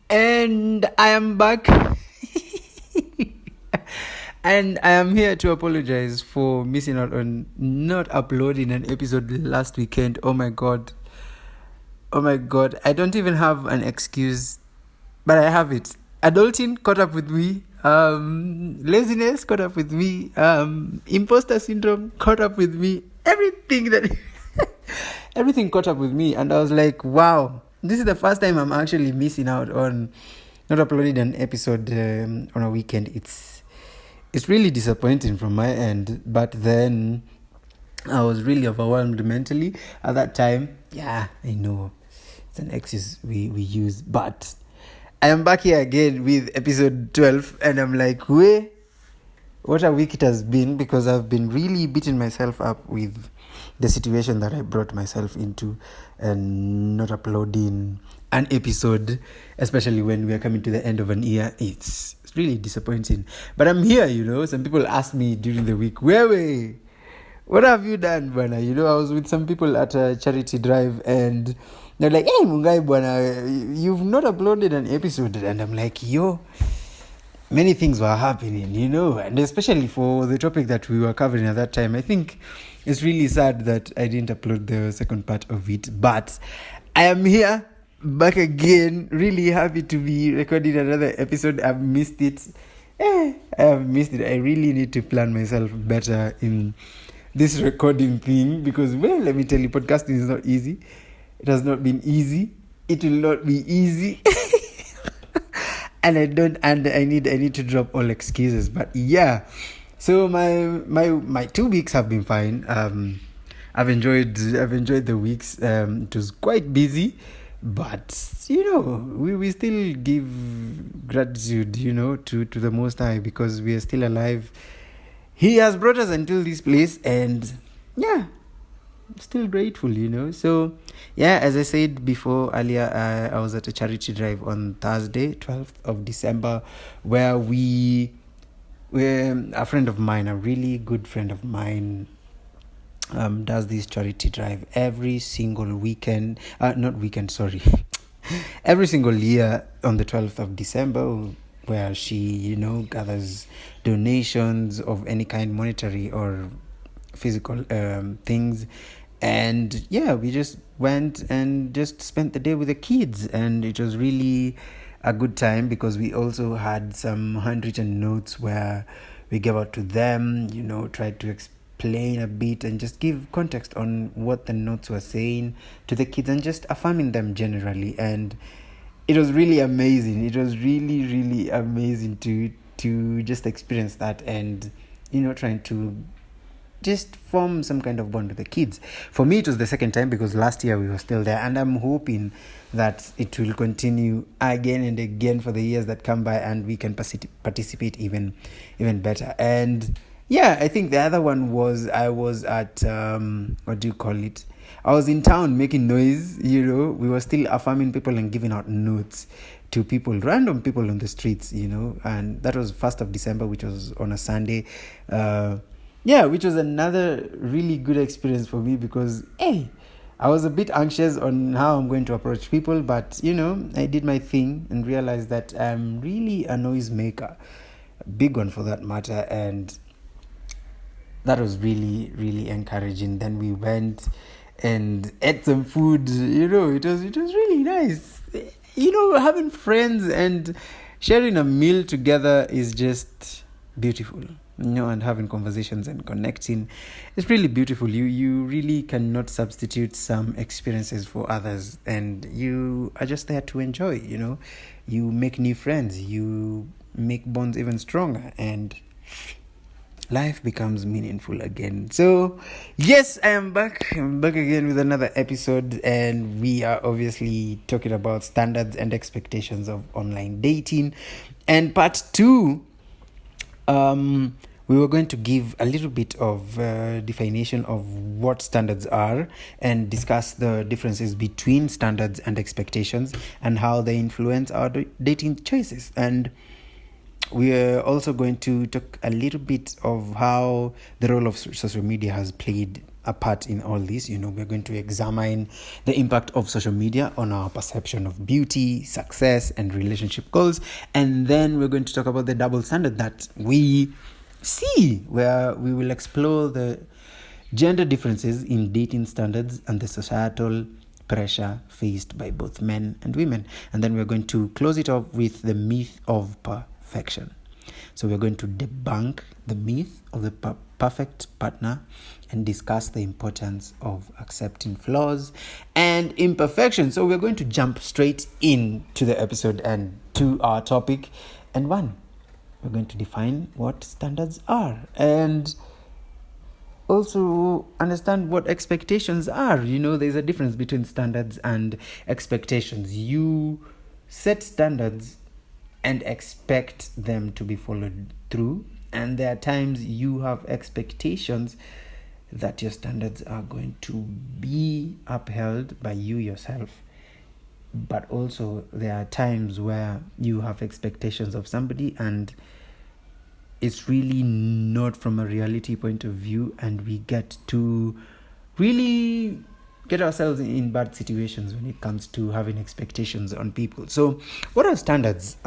And I am back. And I am here to apologize for missing out on not uploading an episode last weekend. Oh my god. Oh my god. I don't even have an excuse, but I have it. Adulting caught up with me. Laziness caught up with me. Imposter syndrome caught up with me. Everything caught up with me, and I was like, wow, this is the first time I'm actually missing out on not uploading an episode on a weekend. It's really disappointing from my end, but then I was really overwhelmed mentally at that time. Yeah, I know it's an excuse we use, but I am back here again with episode 12, and I'm like, wait, what a week it has been, because I've been really beating myself up with the situation that I brought myself into and not uploading an episode, especially when we are coming to the end of an year. It's really disappointing. But I'm here, Some people asked me during the week, Wewe, what have you done, Bwana? I was with some people at a charity drive, and they're like, hey, Mungai, Bwana, you've not uploaded an episode. And I'm like, yo, many things were happening, and especially for the topic that we were covering at that time. I think it's really sad that I didn't upload the second part of it, but I am here, back again, really happy to be recording another episode. I've missed it. I have missed it. I really need to plan myself better in this recording thing, because, well, let me tell you, podcasting is not easy. It has not been easy. It will not be easy. And I need to drop all excuses. But yeah, so my 2 weeks have been fine. I've enjoyed the weeks. It was quite busy, but we still give gratitude, to the Most High, because we are still alive. He has brought us until this place, and yeah, still grateful, So yeah, as I said before earlier, I was at a charity drive on Thursday, 12th of December, where a friend of mine, a really good friend of mine, does this charity drive every single weekend, every single year on the 12th of December, where she, gathers donations of any kind, monetary or physical things. And yeah, we just went and just spent the day with the kids, and it was really a good time, because we also had some handwritten notes where we gave out to them, tried to explain a bit and just give context on what the notes were saying to the kids, and just affirming them generally. And it was really amazing. It was really, really amazing to just experience that, and trying to just form some kind of bond with the kids. For me, it was the second time, because last year we were still there, and I'm hoping that it will continue again and again for the years that come by, and we can participate even better. And yeah, I think the other one was, I was at what do you call it? I was in town making noise. We were still affirming people and giving out notes to people, random people on the streets. And that was 1st of December, which was on a Sunday. Yeah, which was another really good experience for me, because, hey, I was a bit anxious on how I'm going to approach people, but, I did my thing and realized that I'm really a noise maker, a big one for that matter, and that was really, really encouraging. Then we went and ate some food, it was really nice. Having friends and sharing a meal together is just beautiful. And having conversations and connecting, it's really beautiful. You really cannot substitute some experiences for others, and you are just there to enjoy. You make new friends, you make bonds even stronger, and life becomes meaningful again. So yes, I'm back again with another episode, and we are obviously talking about standards and expectations of online dating. And part 2, we were going to give a little bit of definition of what standards are, and discuss the differences between standards and expectations, and how they influence our dating choices. And we are also going to talk a little bit of how the role of social media has played a part in all this. We're going to examine the impact of social media on our perception of beauty, success, and relationship goals. And then we're going to talk about the double standard that we see, where we will explore the gender differences in dating standards and the societal pressure faced by both men and women. And then we're going to close it off with the myth of perfection. So we're going to debunk the myth of the perfect partner and discuss the importance of accepting flaws and imperfections. So we're going to jump straight into the episode and to our topic. And one, we're going to define what standards are and also understand what expectations are. There's a difference between standards and expectations. You set standards and expect them to be followed through, and there are times you have expectations that your standards are going to be upheld by you yourself. But also there are times where you have expectations of somebody and it's really not from a reality point of view, and we get to really get ourselves in bad situations when it comes to having expectations on people. So what are standards?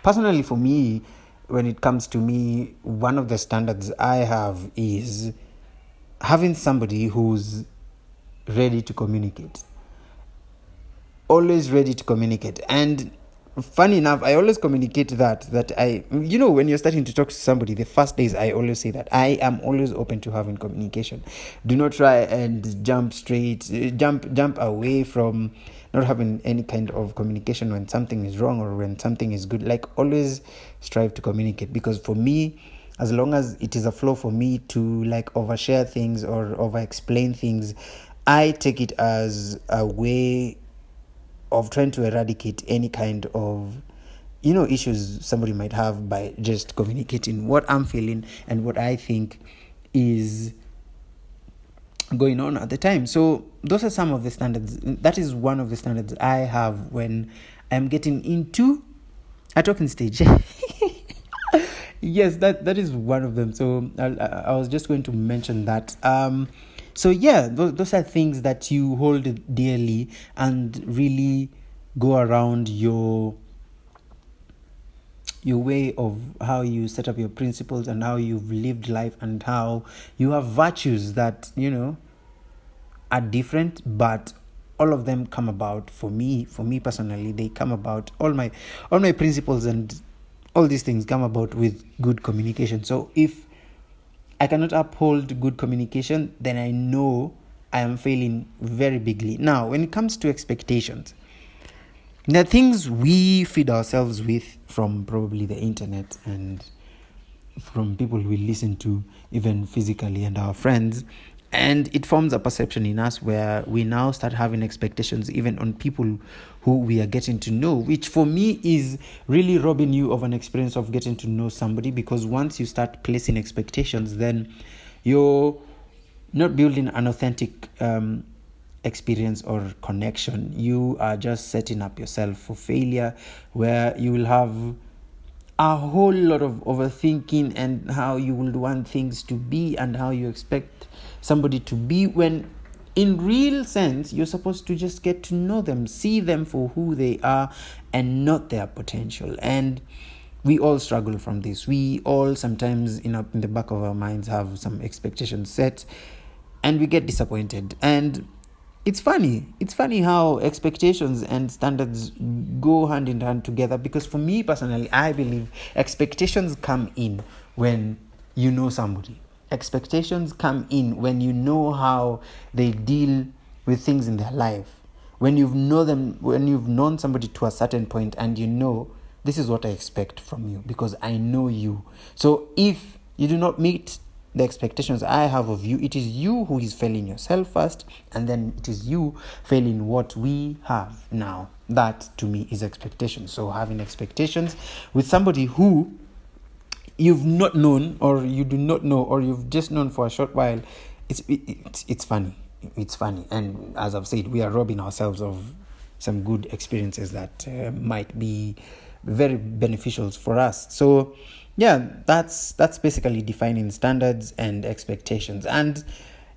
Personally, for me, when it comes to me, one of the standards I have is having somebody who's ready to communicate. Always ready to communicate. And funny enough, I always communicate that I, when you're starting to talk to somebody, the first days I always say that I am always open to having communication. Do not try and jump away from not having any kind of communication when something is wrong or when something is good. Like, always strive to communicate, because for me, as long as it is a flow for me to like overshare things or over explain things, I take it as a way of trying to eradicate any kind of issues somebody might have by just communicating what I'm feeling and what I think is going on at the time. So those are some of the standards. That is one of the standards I have when I'm getting into a talking stage. Yes, that is one of them. So I was just going to mention that. So yeah, those are things that you hold dearly and really go around your way of how you set up your principles and how you've lived life and how you have virtues that are different, but all of them come about for me personally. They come about, all my principles and all these things come about with good communication. So if I cannot uphold good communication, then I know I am failing very bigly. Now, when it comes to expectations, the things we feed ourselves with from probably the internet and from people we listen to, even physically, and our friends, and it forms a perception in us where we now start having expectations even on people who we are getting to know, which for me is really robbing you of an experience of getting to know somebody, because once you start placing expectations, then you're not building an authentic experience or connection. You are just setting up yourself for failure, where you will have a whole lot of overthinking and how you would want things to be and how you expect somebody to be, when in real sense you're supposed to just get to know them, see them for who they are and not their potential. And we all struggle from this. We all sometimes in the back of our minds have some expectations set and we get disappointed. And it's funny how expectations and standards go hand in hand together, because for me personally, I believe expectations come in when you know somebody. Expectations come in when you know how they deal with things in their life. When you've known somebody to a certain point and this is what I expect from you because I know you. So if you do not meet the expectations I have of you, it is you who is failing yourself first, and then it is you failing what we have now. That to me is expectations. So having expectations with somebody who you've not known, or you do not know, or you've just known for a short while, it's funny. It's funny. And as I've said, we are robbing ourselves of some good experiences that might be very beneficial for us. So yeah, that's basically defining standards and expectations. And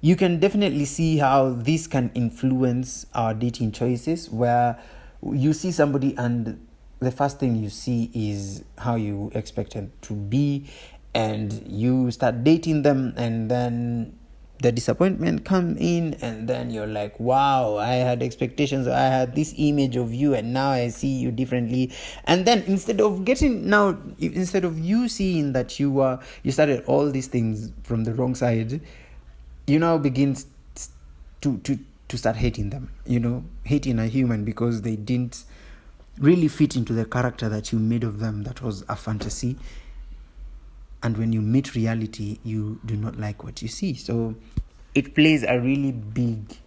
you can definitely see how this can influence our dating choices, where you see somebody and the first thing you see is how you expect them to be, and you start dating them, and then the disappointment come in, and then you're like, wow, I had expectations, I had this image of you, and now I see you differently. And then instead of you seeing that you started all these things from the wrong side, you now begin to start hating them, hating a human because they didn't really fit into the character that you made of them, that was a fantasy. And when you meet reality, you do not like what you see. So it plays a really big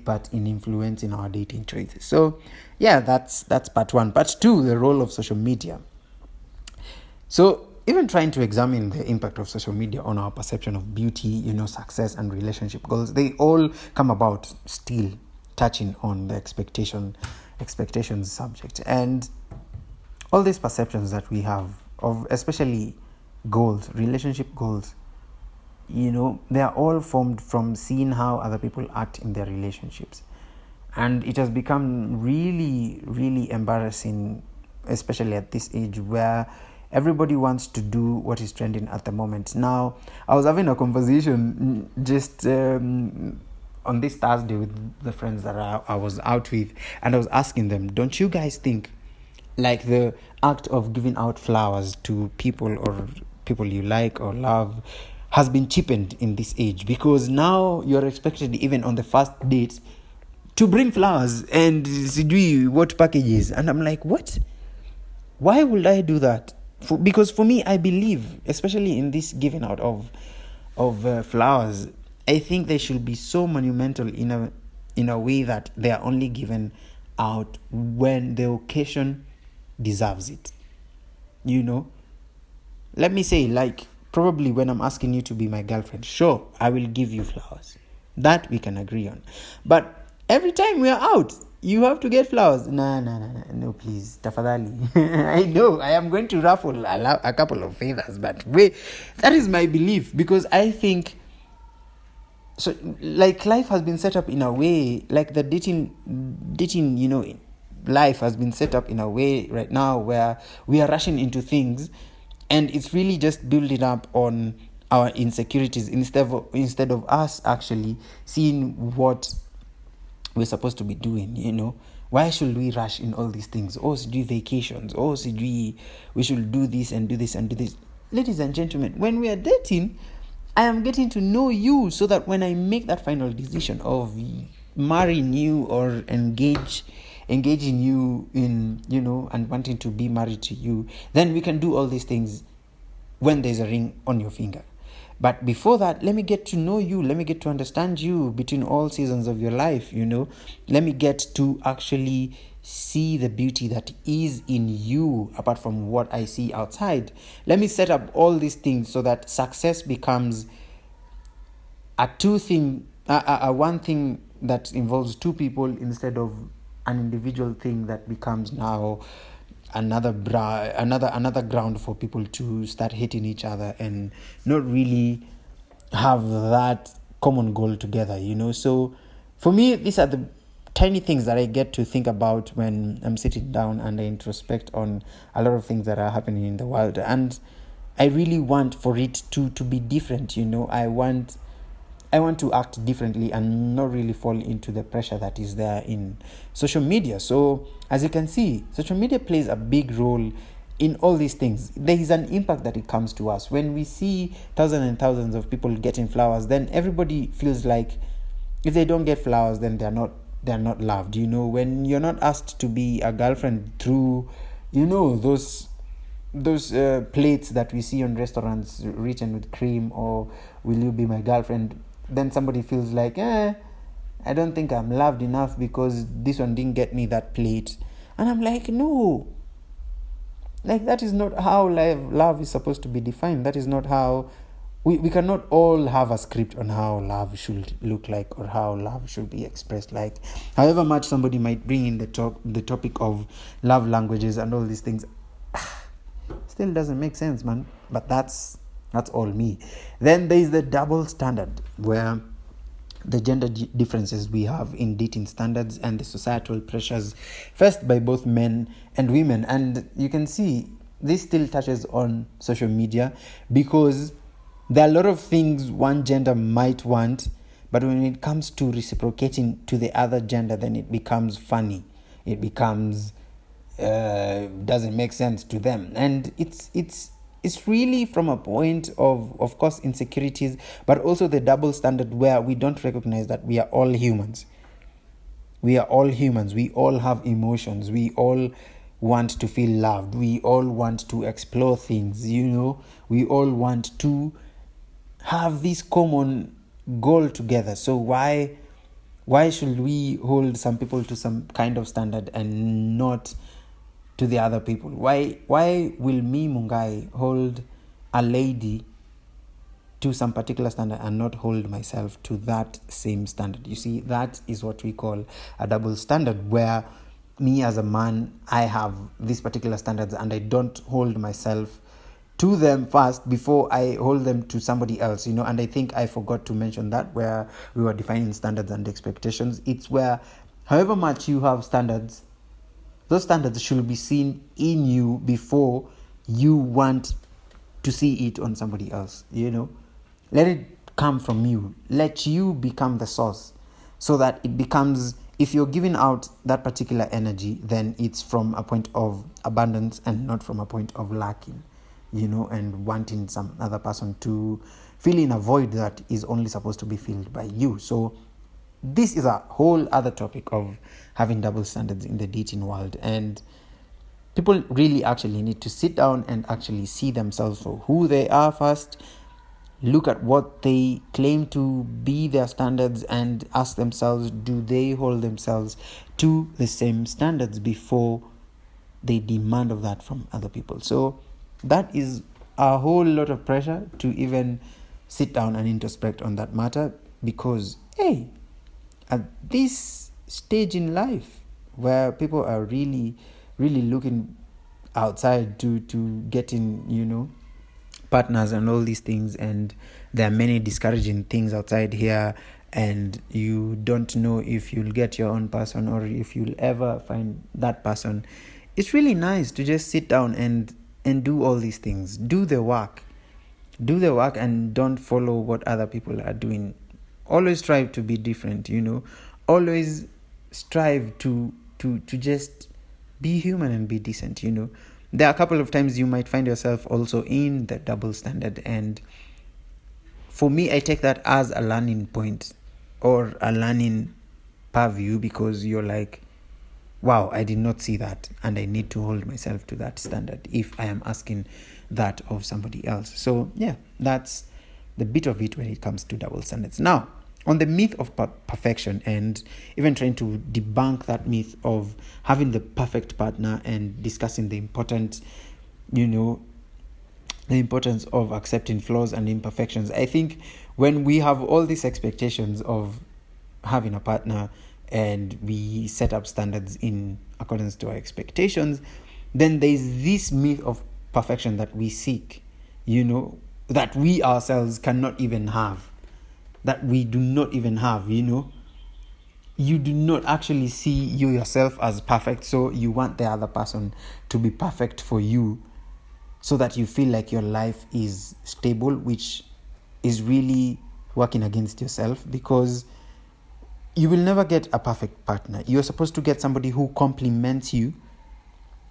part in influencing our dating choices. So yeah, that's part one. Part two, the role of social media. So even trying to examine the impact of social media on our perception of beauty, success and relationship goals, they all come about still touching on the expectations subject. And all these perceptions that we have of especially goals, relationship goals, they are all formed from seeing how other people act in their relationships. And it has become really, really embarrassing, especially at this age where everybody wants to do what is trending at the moment. Now, I was having a conversation just on this Thursday with the friends that I was out with, and I was asking them, don't you guys think like the act of giving out flowers to people or people you like or love has been cheapened in this age? Because now you're expected, even on the first date, to bring flowers and what packages. And I'm like, what? Why would I do that? Because for me, I believe, especially in this giving out of flowers, I think they should be so monumental in a way that they are only given out when the occasion deserves it. Let me say, like, probably when I'm asking you to be my girlfriend, sure, I will give you flowers. That we can agree on. But every time we are out, you have to get flowers. No, please, tafadhali. I know I am going to ruffle a couple of feathers, but wait, that is my belief, because I think so. Like, life has been set up in a way, like the dating, life has been set up in a way right now where we are rushing into things, and it's really just building up on our insecurities instead of us actually seeing what we're supposed to be doing. Why should we rush in all these things? Do vacations, we should do this and do this and do this. Ladies and gentlemen, when we are dating, I am getting to know you, so that when I make that final decision of marrying you or engaging you in, and wanting to be married to you, then we can do all these things when there's a ring on your finger. But before that, let me get to know you. Let me get to understand you between all seasons of your life, Let me get to actually see the beauty that is in you, apart from what I see outside. Let me set up all these things so that success becomes a one thing that involves two people, instead of an individual thing that becomes now another ground for people to start hating each other and not really have that common goal together. So for me, these are the tiny things that I get to think about when I'm sitting down and I introspect on a lot of things that are happening in the world. And I really want for it to be different. I want to act differently and not really fall into the pressure that is there in social media. So as you can see, social media plays a big role in all these things. There is an impact that it comes to us. When we see thousands and thousands of people getting flowers, then everybody feels like if they don't get flowers, then they're not loved. When you're not asked to be a girlfriend through, those plates that we see on restaurants written with cream, or will you be my girlfriend, then somebody feels like, I don't think I'm loved enough because this one didn't get me that plate. And I'm like, no, like that is not how love is supposed to be defined. That is not how we cannot all have a script on how love should look like or how love should be expressed. Like, however much somebody might bring in the topic of love languages and all these things, still doesn't make sense, man. But that's all me. Then there is the double standard, where the gender differences we have in dating standards and the societal pressures faced by both men and women. And you can see this still touches on social media, because there are a lot of things one gender might want, but when it comes to reciprocating to the other gender, then it becomes funny. It becomes doesn't make sense to them, and it's really from a point of course, insecurities, but also the double standard where we don't recognize that we are all humans. We are all humans. We all have emotions. We all want to feel loved. We all want to explore things, We all want to have this common goal together. So why should we hold some people to some kind of standard and not to the other people? Why will me, Mungai, hold a lady to some particular standard and not hold myself to that same standard? You see, that is what we call a double standard, where me as a man, I have these particular standards and I don't hold myself to them first before I hold them to somebody else, And I think I forgot to mention that where we were defining standards and expectations. It's where however much you have standards, those standards should be seen in you before you want to see it on somebody else, Let it come from you. Let you become the source, so that it becomes, if you're giving out that particular energy, then it's from a point of abundance and not from a point of lacking, and wanting some other person to fill in a void that is only supposed to be filled by you. So this is a whole other topic of having double standards in the dating world, and people really actually need to sit down and actually see themselves for who they are first, look at what they claim to be their standards, and ask themselves, do they hold themselves to the same standards before they demand of that from other people? So that is a whole lot of pressure to even sit down and introspect on that matter, because hey, at this stage in life where people are really, really looking outside to getting, partners and all these things, and there are many discouraging things outside here, and you don't know if you'll get your own person or if you'll ever find that person. It's really nice to just sit down and do all these things. Do the work and don't follow what other people are doing. Always strive to be different, Always strive to just be human and be decent, There are a couple of times you might find yourself also in the double standard, and for me, I take that as a learning point or a learning purview, because you're like, wow, I did not see that, and I need to hold myself to that standard if I am asking that of somebody else. So yeah, that's the bit of it when it comes to double standards. Now, on the myth of perfection, and even trying to debunk that myth of having the perfect partner, and discussing the importance of accepting flaws and imperfections. I think when we have all these expectations of having a partner and we set up standards in accordance to our expectations, then there's this myth of perfection that we seek, that we ourselves cannot even have, that we do not even have, You do not actually see you yourself as perfect, so you want the other person to be perfect for you, so that you feel like your life is stable, which is really working against yourself, because you will never get a perfect partner. You're supposed to get somebody who complements you,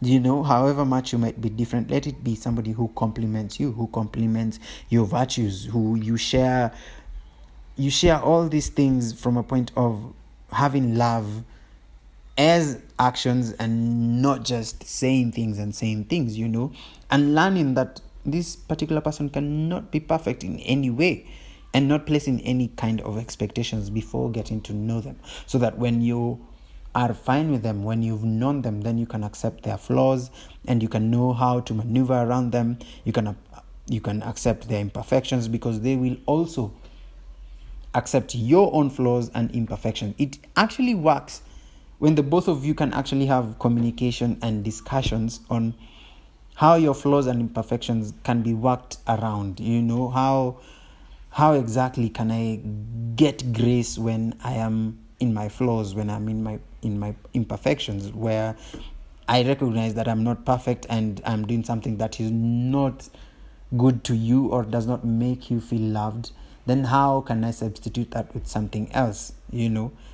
however much you might be different. Let it be somebody who complements you, who complements your virtues, who you share all these things from a point of having love as actions, and not just saying things, and learning that this particular person cannot be perfect in any way, and not placing any kind of expectations before getting to know them, so that when you are fine with them, when you've known them, then you can accept their flaws, and you can know how to maneuver around them. You can accept their imperfections, because they will also accept your own flaws and imperfections. It actually works when the both of you can actually have communication and discussions on how your flaws and imperfections can be worked around, how exactly can I get grace when I am in my flaws, when I'm in my imperfections, where I recognize that I'm not perfect and I'm doing something that is not good to you or does not make you feel loved. Then how can I substitute that with something else?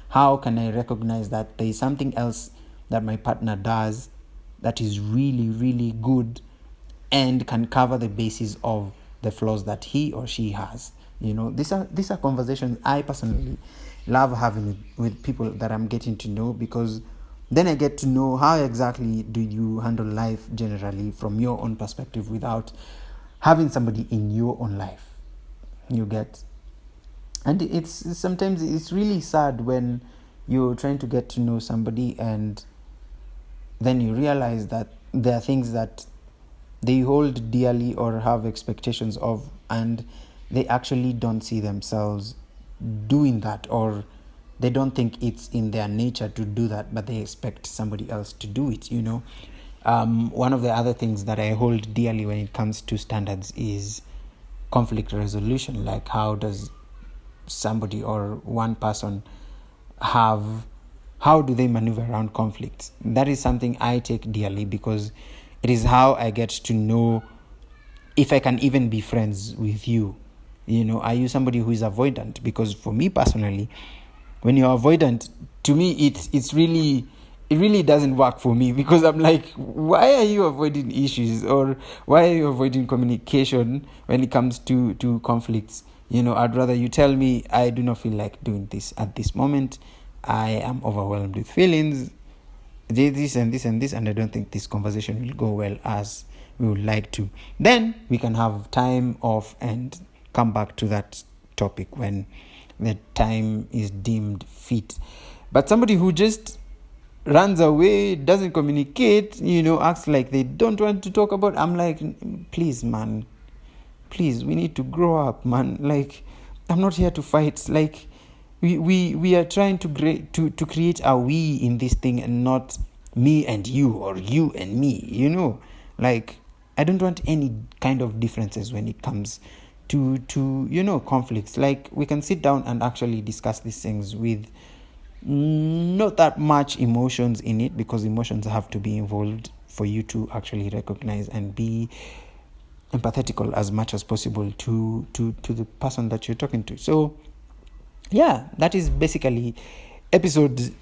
How can I recognize that there is something else that my partner does that is really, really good and can cover the basis of the flaws that he or she has? These are conversations I personally love having with people that I'm getting to know, because then I get to know how exactly do you handle life generally from your own perspective without having somebody in your own life. You get? And it's sometimes it's really sad when you're trying to get to know somebody and then you realize that there are things that they hold dearly or have expectations of, and they actually don't see themselves doing that, or they don't think it's in their nature to do that, but they expect somebody else to do it. One of the other things that I hold dearly when it comes to standards is conflict resolution. Like, how does somebody or one person how do they maneuver around conflicts? That is something I take dearly, because it is how I get to know if I can even be friends with you. Are you somebody who is avoidant? Because for me personally, when you're avoidant, to me it really doesn't work for me, because I'm like, why are you avoiding issues, or why are you avoiding communication when it comes to conflicts? I'd rather you tell me, I do not feel like doing this at this moment. I am overwhelmed with feelings, this and this and this, and I don't think this conversation will go well as we would like to. Then we can have time off and come back to that topic when the time is deemed fit. But somebody who just runs away, doesn't communicate, acts like they don't want to talk about, I'm like, please, man, please, we need to grow up, man. Like, I'm not here to fight. Like, we are trying to create a we in this thing, and not me and you, or you and me. Like, I don't want any kind of differences when it comes to conflicts. Like, we can sit down and actually discuss these things with not that much emotions in it, because emotions have to be involved for you to actually recognize and be empathetical as much as possible to the person that you're talking to. So yeah, that is basically episode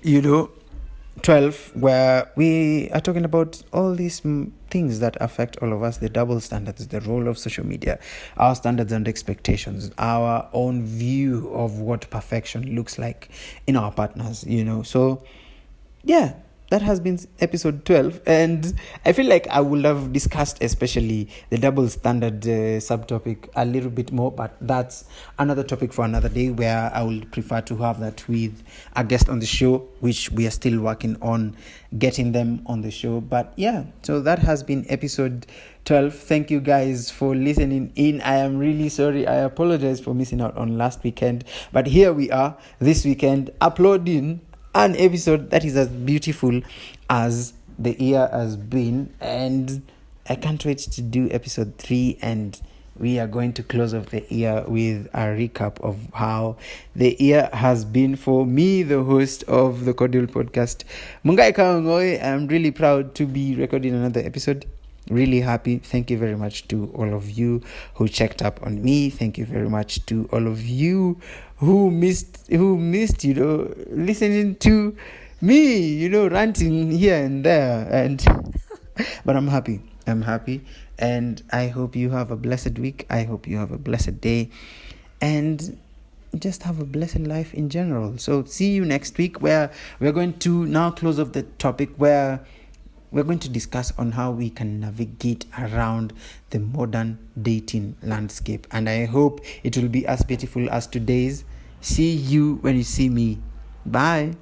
12, where we are talking about all these things that affect all of us: the double standards, the role of social media, our standards and expectations, our own view of what perfection looks like in our partners. So yeah, that has been episode 12, and I feel like I would have discussed especially the double standard subtopic a little bit more, but that's another topic for another day, where I would prefer to have that with a guest on the show, which we are still working on getting them on the show. But yeah, so that has been episode 12. Thank you guys for listening in. I am really sorry. I apologize for missing out on last weekend, but here we are this weekend uploading an episode that is as beautiful as the year has been, and I can't wait to do episode 3, and we are going to close off the year with a recap of how the year has been for me, the host of the Cordial Podcast, Mungai Kang'ong'oi. I'm really proud to be recording another episode. Really happy. Thank you very much to all of you who checked up on me. Thank you very much to all of you who missed listening to me, ranting here and there. And but I'm happy, and I hope you have a blessed week. I hope you have a blessed day, and just have a blessed life in general. So see you next week, where we're going to now close off the topic, where we're going to discuss on how we can navigate around the modern dating landscape. And I hope it will be as beautiful as today's. See you when you see me. Bye.